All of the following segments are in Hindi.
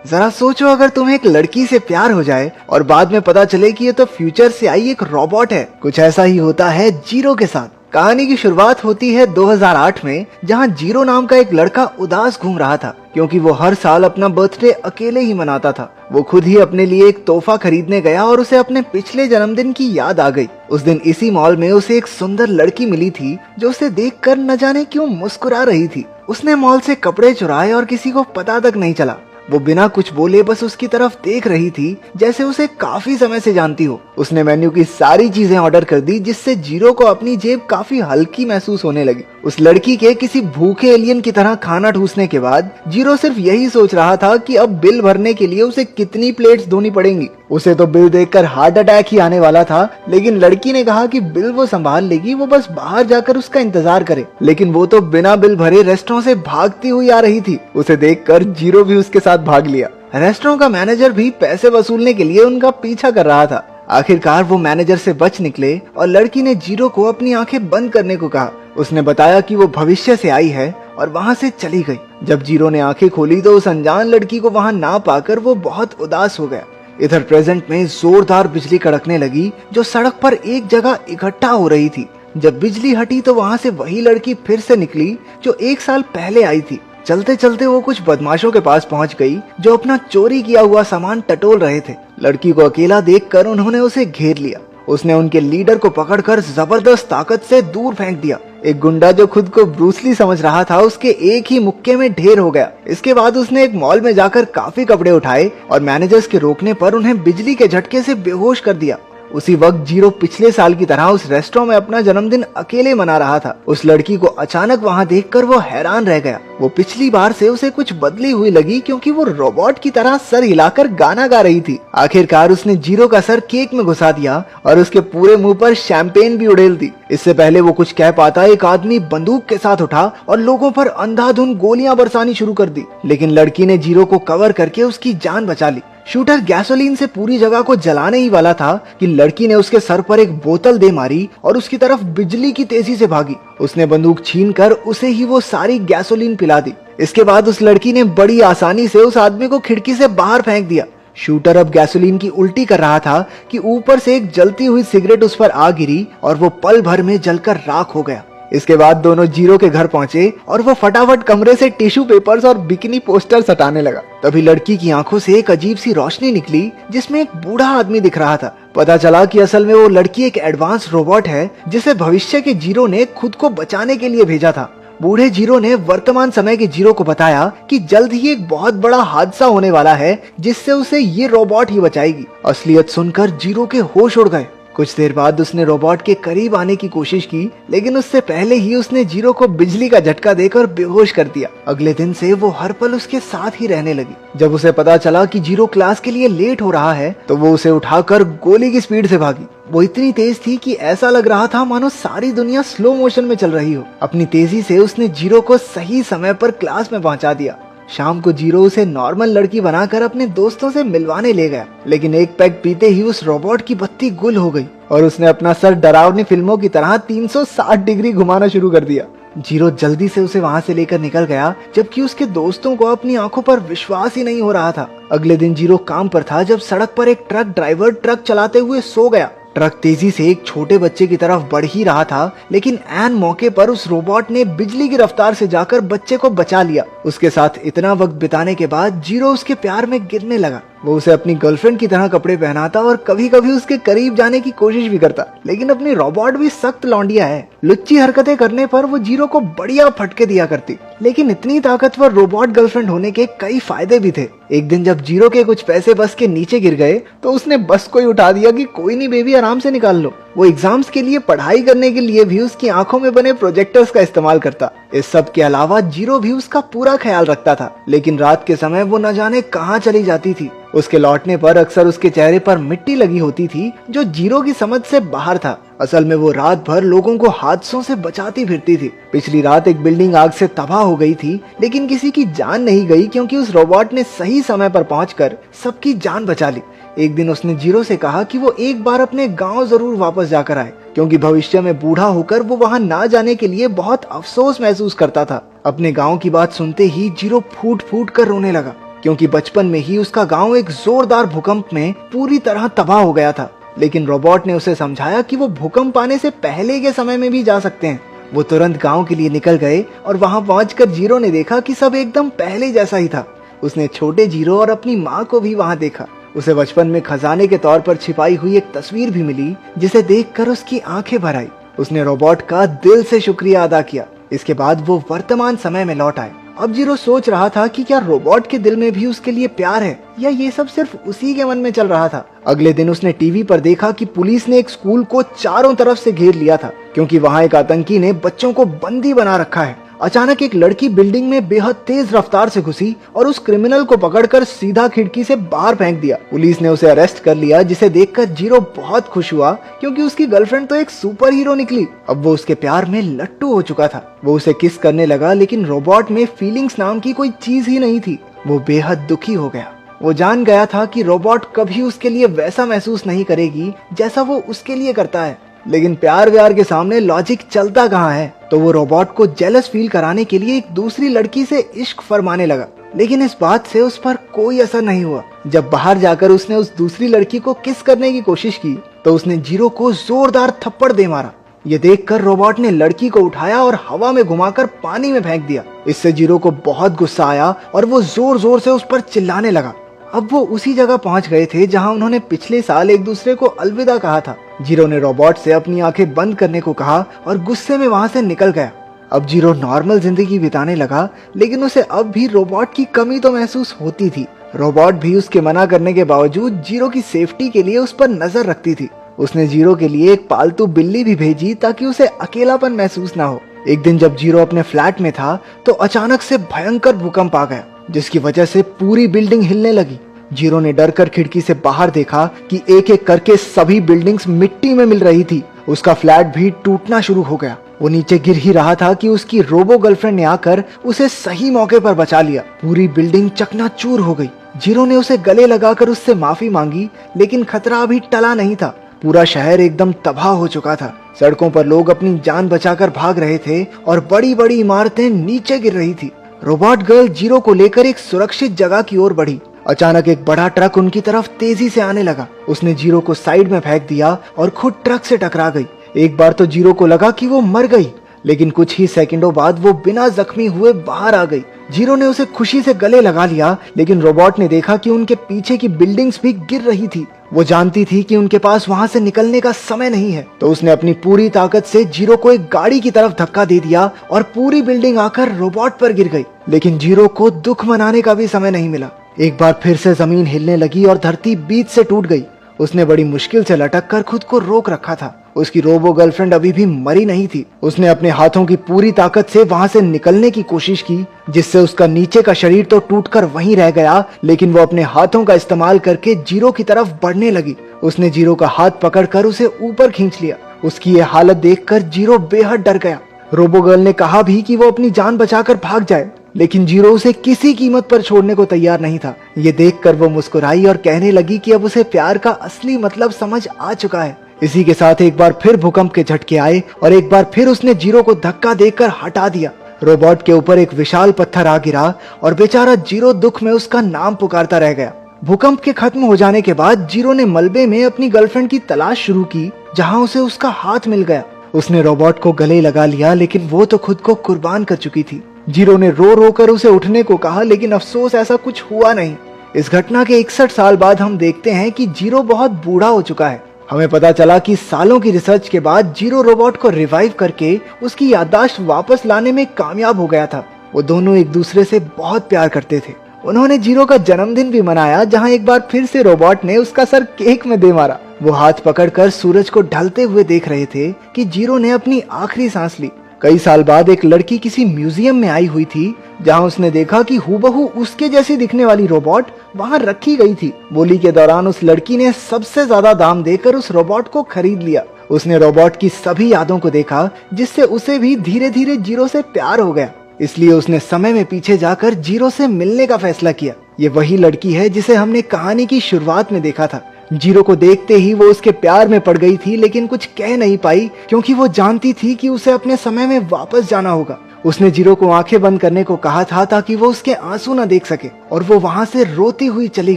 जरा सोचो, अगर तुम्हें एक लड़की से प्यार हो जाए और बाद में पता चले कि ये तो फ्यूचर से आई एक रोबोट है। कुछ ऐसा ही होता है जीरो के साथ। कहानी की शुरुआत होती है 2008 में, जहां जीरो नाम का एक लड़का उदास घूम रहा था क्योंकि वो हर साल अपना बर्थडे अकेले ही मनाता था। वो खुद ही अपने लिए एक तोहफा खरीदने गया और उसे अपने पिछले जन्मदिन की याद आ गई। उस दिन इसी मॉल में उसे एक सुंदर लड़की मिली थी जो उसे देखकर न जाने क्यों मुस्कुरा रही थी। उसने मॉल से कपड़े चुराए और किसी को पता तक नहीं चला। वो बिना कुछ बोले बस उसकी तरफ देख रही थी, जैसे उसे काफी समय से जानती हो। उसने मेन्यू की सारी चीजें ऑर्डर कर दी, जिससे जीरो को अपनी जेब काफी हल्की महसूस होने लगी। उस लड़की के किसी भूखे एलियन की तरह खाना ठूसने के बाद जीरो सिर्फ यही सोच रहा था कि अब बिल भरने के लिए उसे कितनी प्लेट्स धोनी पड़ेंगी। उसे तो बिल देखकर हार्ट अटैक ही आने वाला था, लेकिन लड़की ने कहा कि बिल वो संभाल लेगी, वो बस बाहर जाकर उसका इंतजार करे। लेकिन वो तो बिना बिल भरे रेस्टोरेंट से भागती हुई आ रही थी। उसे देखकर जीरो भी उसके साथ भाग लिया। रेस्टोरेंट का मैनेजर भी पैसे वसूलने के लिए उनका पीछा कर रहा था। आखिरकार वो मैनेजर से बच निकले और लड़की ने जीरो को अपनी आंखें बंद करने को कहा। उसने बताया कि वो भविष्य से आई है और वहाँ से चली गई। जब जीरो ने आंखें खोली तो उस अनजान लड़की को वहाँ ना पाकर वो बहुत उदास हो गया। इधर प्रेजेंट में जोरदार बिजली कड़कने लगी जो सड़क पर एक जगह इकट्ठा हो रही थी। जब बिजली हटी तो वहाँ से वही लड़की फिर से निकली जो एक साल पहले आई थी। चलते चलते वो कुछ बदमाशों के पास पहुंच गई जो अपना चोरी किया हुआ सामान टटोल रहे थे। लड़की को अकेला देखकर उन्होंने उसे घेर लिया। उसने उनके लीडर को पकड़कर जबरदस्त ताकत से दूर फेंक दिया। एक गुंडा जो खुद को ब्रूसली समझ रहा था, उसके एक ही मुक्के में ढेर हो गया। इसके बाद उसने एक मॉल में जाकर काफी कपड़े उठाए और मैनेजर्स के रोकने पर उन्हें बिजली के झटके से बेहोश कर दिया। उसी वक्त जीरो पिछले साल की तरह उस रेस्टोरेंट में अपना जन्मदिन अकेले मना रहा था। उस लड़की को अचानक वहां देखकर वो हैरान रह गया। वो पिछली बार से उसे कुछ बदली हुई लगी क्योंकि वो रोबोट की तरह सर हिलाकर गाना गा रही थी। आखिरकार उसने जीरो का सर केक में घुसा दिया और उसके पूरे मुंह पर शैंपेन भी उड़ेल दी। इससे पहले वो कुछ कह पाता, एक आदमी बंदूक के साथ उठा और लोगों पर अंधाधुंध गोलियां बरसानी शुरू कर दी, लेकिन लड़की ने जीरो को कवर करके उसकी जान बचा ली। शूटर गैसोलीन से पूरी जगह को जलाने ही वाला था कि लड़की ने उसके सर पर एक बोतल दे मारी और उसकी तरफ बिजली की तेजी से भागी। उसने बंदूक छीनकर उसे ही वो सारी गैसोलीन पिला दी। इसके बाद उस लड़की ने बड़ी आसानी से उस आदमी को खिड़की से बाहर फेंक दिया। शूटर अब गैसोलीन की उल्टी कर रहा था कि ऊपर से एक जलती हुई सिगरेट उस पर आ गिरी और वो पल भर में जलकर राख हो गया। इसके बाद दोनों जीरो के घर पहुंचे और वो फटाफट कमरे से टिश्यू पेपर्स और बिकिनी पोस्टर्स हटाने लगा। तभी लड़की की आंखों से एक अजीब सी रोशनी निकली जिसमें एक बूढ़ा आदमी दिख रहा था। पता चला कि असल में वो लड़की एक एडवांस रोबोट है जिसे भविष्य के जीरो ने खुद को बचाने के लिए भेजा था। बूढ़े जीरो ने वर्तमान समय के जीरो को बताया कि जल्द ही एक बहुत बड़ा हादसा होने वाला है जिससे उसे ये रोबोट ही बचाएगी। असलियत सुनकर जीरो के होश उड़ गए। कुछ देर बाद उसने रोबोट के करीब आने की कोशिश की, लेकिन उससे पहले ही उसने जीरो को बिजली का झटका देकर बेहोश कर दिया। अगले दिन से वो हर पल उसके साथ ही रहने लगी। जब उसे पता चला कि जीरो क्लास के लिए लेट हो रहा है तो वो उसे उठाकर गोली की स्पीड से भागी। वो इतनी तेज थी कि ऐसा लग रहा था मानो सारी दुनिया स्लो मोशन में चल रही हो। अपनी तेजी से उसने जीरो को सही समय पर क्लास में पहुंचा दिया। शाम को जीरो उसे नॉर्मल लड़की बनाकर अपने दोस्तों से मिलवाने ले गया, लेकिन एक पैक पीते ही उस रोबोट की बत्ती गुल हो गई और उसने अपना सर डरावनी फिल्मों की तरह 360 डिग्री घुमाना शुरू कर दिया। जीरो जल्दी से उसे वहां से लेकर निकल गया, जबकि उसके दोस्तों को अपनी आंखों पर विश्वास ही नहीं हो रहा था। अगले दिन जीरो काम पर था जब सड़क पर एक ट्रक ड्राइवर ट्रक चलाते हुए सो गया। ट्रक तेजी से एक छोटे बच्चे की तरफ बढ़ ही रहा था, लेकिन ऐन मौके पर उस रोबोट ने बिजली की रफ्तार से जाकर बच्चे को बचा लिया। उसके साथ इतना वक्त बिताने के बाद जीरो उसके प्यार में गिरने लगा। वो उसे अपनी गर्लफ्रेंड की तरह कपड़े पहनाता और कभी कभी उसके करीब जाने की कोशिश भी करता, लेकिन अपनी रोबोट भी सख्त लौंडिया है। लुच्ची हरकतें करने पर वो जीरो को बढ़िया फटके दिया करती, लेकिन इतनी ताकतवर रोबोट गर्लफ्रेंड होने के कई फायदे भी थे। एक दिन जब जीरो के कुछ पैसे बस के नीचे गिर गए तो उसने बस को ही उठा दिया कि कोई नहीं बेबी, आराम से निकाल लो। वो एग्जाम्स के लिए पढ़ाई करने के लिए भी उसकी आंखों में बने प्रोजेक्टर्स का इस्तेमाल करता। इस सब के अलावा जीरो भी उसका पूरा ख्याल रखता था, लेकिन रात के समय वो न जाने कहां चली जाती थी। उसके लौटने पर अक्सर उसके चेहरे पर मिट्टी लगी होती थी जो जीरो की समझ से बाहर था। असल में वो रात भर लोगों को हादसों से बचाती फिरती थी। पिछली रात एक बिल्डिंग आग से तबाह हो गई थी, लेकिन किसी की जान नहीं गई क्योंकि उस रोबोट ने सही समय पर पहुंचकर सबकी जान बचा ली। एक दिन उसने जीरो से कहा कि वो एक बार अपने गांव जरूर वापस जाकर आए, क्योंकि भविष्य में बूढ़ा होकर वो वहां ना जाने के लिए बहुत अफसोस महसूस करता था। अपने गांव की बात सुनते ही जीरो फूट फूट कर रोने लगा। क्योंकि बचपन में ही उसका गांव एक जोरदार भूकंप में पूरी तरह तबाह हो गया था। लेकिन रोबोट ने उसे समझाया कि वो भूकंप आने से पहले के समय में भी जा सकते हैं। वो तुरंत गांव के लिए निकल गए और वहां पहुंचकर जीरो ने देखा कि सब एकदम पहले जैसा ही था। उसने छोटे जीरो और अपनी माँ को भी वहां देखा। उसे बचपन में खजाने के तौर पर छिपाई हुई एक तस्वीर भी मिली, जिसे देखकर उसकी आंखें भर आई। उसने रोबोट का दिल से शुक्रिया अदा किया। इसके बाद वो वर्तमान समय में लौट आए। अब जीरो सोच रहा था कि क्या रोबोट के दिल में भी उसके लिए प्यार है या ये सब सिर्फ उसी के मन में चल रहा था। अगले दिन उसने टीवी पर देखा कि पुलिस ने एक स्कूल को चारों तरफ से घेर लिया था, क्योंकि वहाँ एक आतंकी ने बच्चों को बंदी बना रखा है। अचानक एक लड़की बिल्डिंग में बेहद तेज रफ्तार से घुसी और उस क्रिमिनल को पकड़कर सीधा खिड़की से बाहर फेंक दिया। पुलिस ने उसे अरेस्ट कर लिया, जिसे देखकर जीरो बहुत खुश हुआ, क्योंकि उसकी गर्लफ्रेंड तो एक सुपर हीरो निकली। अब वो उसके प्यार में लट्टू हो चुका था। वो उसे किस करने लगा, लेकिन रोबोट में फीलिंग्स नाम की कोई चीज ही नहीं थी। वो बेहद दुखी हो गया। वो जान गया था कि रोबोट कभी उसके लिए वैसा महसूस नहीं करेगी जैसा वो उसके लिए करता है। लेकिन प्यार व्यार के सामने लॉजिक चलता कहाँ है। तो वो रोबोट को जेलस फील कराने के लिए एक दूसरी लड़की से इश्क फरमाने लगा। लेकिन इस बात से उस पर कोई असर नहीं हुआ। जब बाहर जाकर उसने उस दूसरी लड़की को किस करने की कोशिश की तो उसने जीरो को जोरदार थप्पड़ दे मारा। ये देखकर रोबोट ने लड़की को उठाया और हवा में घुमाकर पानी में फेंक दिया। इससे जीरो को बहुत गुस्सा आया और वो जोर जोर से उस पर चिल्लाने लगा। अब वो उसी जगह पहुंच गए थे जहां उन्होंने पिछले साल एक दूसरे को अलविदा कहा था। जीरो ने रोबोट से अपनी आंखें बंद करने को कहा और गुस्से में वहां से निकल गया। अब जीरो नॉर्मल जिंदगी बिताने लगा, लेकिन उसे अब भी रोबोट की कमी तो महसूस होती थी। रोबोट भी उसके मना करने के बावजूद जीरो की सेफ्टी के लिए उस पर नजर रखती थी। उसने जीरो के लिए एक पालतू बिल्ली भी भेजी ताकि उसे अकेलापन महसूस ना हो। एक दिन जब जीरो अपने फ्लैट में था तो अचानक से भयंकर भूकंप आ गया, जिसकी वजह से पूरी बिल्डिंग हिलने लगी। जीरो ने डर कर खिड़की से बाहर देखा कि एक एक करके सभी बिल्डिंग्स मिट्टी में मिल रही थी। उसका फ्लैट भी टूटना शुरू हो गया। वो नीचे गिर ही रहा था कि उसकी रोबो गर्लफ्रेंड ने आकर उसे सही मौके पर बचा लिया। पूरी बिल्डिंग चकनाचूर हो गई। जीरो ने उसे गले लगाकर उससे माफी मांगी, लेकिन खतरा अभी टला नहीं था। पूरा शहर एकदम तबाह हो चुका था। सड़कों पर लोग अपनी जान बचाकर भाग रहे थे और बड़ी बड़ी इमारतें नीचे गिर रही थी। रोबोट गर्ल जीरो को लेकर एक सुरक्षित जगह की ओर बढ़ी। अचानक एक बड़ा ट्रक उनकी तरफ तेजी से आने लगा। उसने जीरो को साइड में फेंक दिया और खुद ट्रक से टकरा गई। एक बार तो जीरो को लगा कि वो मर गई, लेकिन कुछ ही सेकंडों बाद वो बिना जख्मी हुए बाहर आ गई। जीरो ने उसे खुशी से गले लगा लिया, लेकिन रोबोट ने देखा कि उनके पीछे की बिल्डिंग्स भी गिर रही थी। वो जानती थी कि उनके पास वहां से निकलने का समय नहीं है, तो उसने अपनी पूरी ताकत से जीरो को एक गाड़ी की तरफ धक्का दे दिया और पूरी बिल्डिंग आकर रोबोट पर गिर गई। लेकिन जीरो को दुख मनाने का भी समय नहीं मिला। एक बार फिर से जमीन हिलने लगी और धरती बीच से टूट गई। उसने बड़ी मुश्किल से लटक कर खुद को रोक रखा था। उसकी रोबो गर्लफ्रेंड अभी भी मरी नहीं थी। उसने अपने हाथों की पूरी ताकत से वहां से निकलने की कोशिश की, जिससे उसका नीचे का शरीर तो टूटकर वहीं रह गया, लेकिन वो अपने हाथों का इस्तेमाल करके जीरो की तरफ बढ़ने लगी। उसने जीरो का हाथ पकड़कर उसे ऊपर खींच लिया। उसकी ये हालत देखकर जीरो बेहद डर गया। रोबो गर्ल ने कहा भी कि वो अपनी जान बचाकर भाग जाए, लेकिन जीरो उसे किसी कीमत पर छोड़ने को तैयार नहीं था। ये देखकर वो मुस्कुराई और कहने लगी कि अब उसे प्यार का असली मतलब समझ आ चुका है। इसी के साथ एक बार फिर भूकंप के झटके आए और एक बार फिर उसने जीरो को धक्का देकर हटा दिया। रोबोट के ऊपर एक विशाल पत्थर आ गिरा और बेचारा जीरो दुख में उसका नाम पुकारता रह गया। भूकंप के खत्म हो जाने के बाद जीरो ने मलबे में अपनी गर्लफ्रेंड की तलाश शुरू की, जहां उसे उसका हाथ मिल गया। उसने रोबोट को गले लगा लिया, लेकिन वो तो खुद को कुर्बान कर चुकी थी। जीरो ने रो रो कर उसे उठने को कहा, लेकिन अफसोस ऐसा कुछ हुआ नहीं। इस घटना के 61 साल बाद हम देखते हैं कि जीरो बहुत बूढ़ा हो चुका है। हमें पता चला कि सालों की रिसर्च के बाद जीरो रोबोट को रिवाइव करके उसकी याददाश्त वापस लाने में कामयाब हो गया था। वो दोनों एक दूसरे से बहुत प्यार करते थे। उन्होंने जीरो का जन्मदिन भी मनाया, जहां एक बार फिर से रोबोट ने उसका सर केक में दे मारा। वो हाथ पकड़कर सूरज को ढलते हुए देख रहे थे कि जीरो ने अपनी आखिरी सांस ली। कई साल बाद एक लड़की किसी म्यूजियम में आई हुई थी, जहां उसने देखा कि हूबहू उसके जैसी दिखने वाली रोबोट वहां रखी गई थी। बोली के दौरान उस लड़की ने सबसे ज्यादा दाम देकर उस रोबोट को खरीद लिया। उसने रोबोट की सभी यादों को देखा, जिससे उसे भी धीरे धीरे जीरो से प्यार हो गया। इसलिए उसने समय में पीछे जाकर जीरो से मिलने का फैसला किया। ये वही लड़की है जिसे हमने कहानी की शुरुआत में देखा था। जीरो को देखते ही वो उसके प्यार में पड़ गई थी, लेकिन कुछ कह नहीं पाई, क्योंकि वो जानती थी कि उसे अपने समय में वापस जाना होगा। उसने जीरो को आंखें बंद करने को कहा था ताकि वो उसके आंसू न देख सके, और वो वहां से रोती हुई चली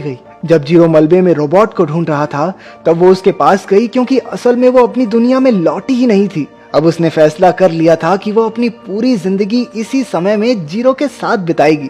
गई। जब जीरो मलबे में रोबोट को ढूंढ रहा था तब वो उसके पास गई, क्योंकि असल में वो अपनी दुनिया में लौटी ही नहीं थी। अब उसने फैसला कर लिया था कि वो अपनी पूरी जिंदगी इसी समय में जीरो के साथ बिताएगी।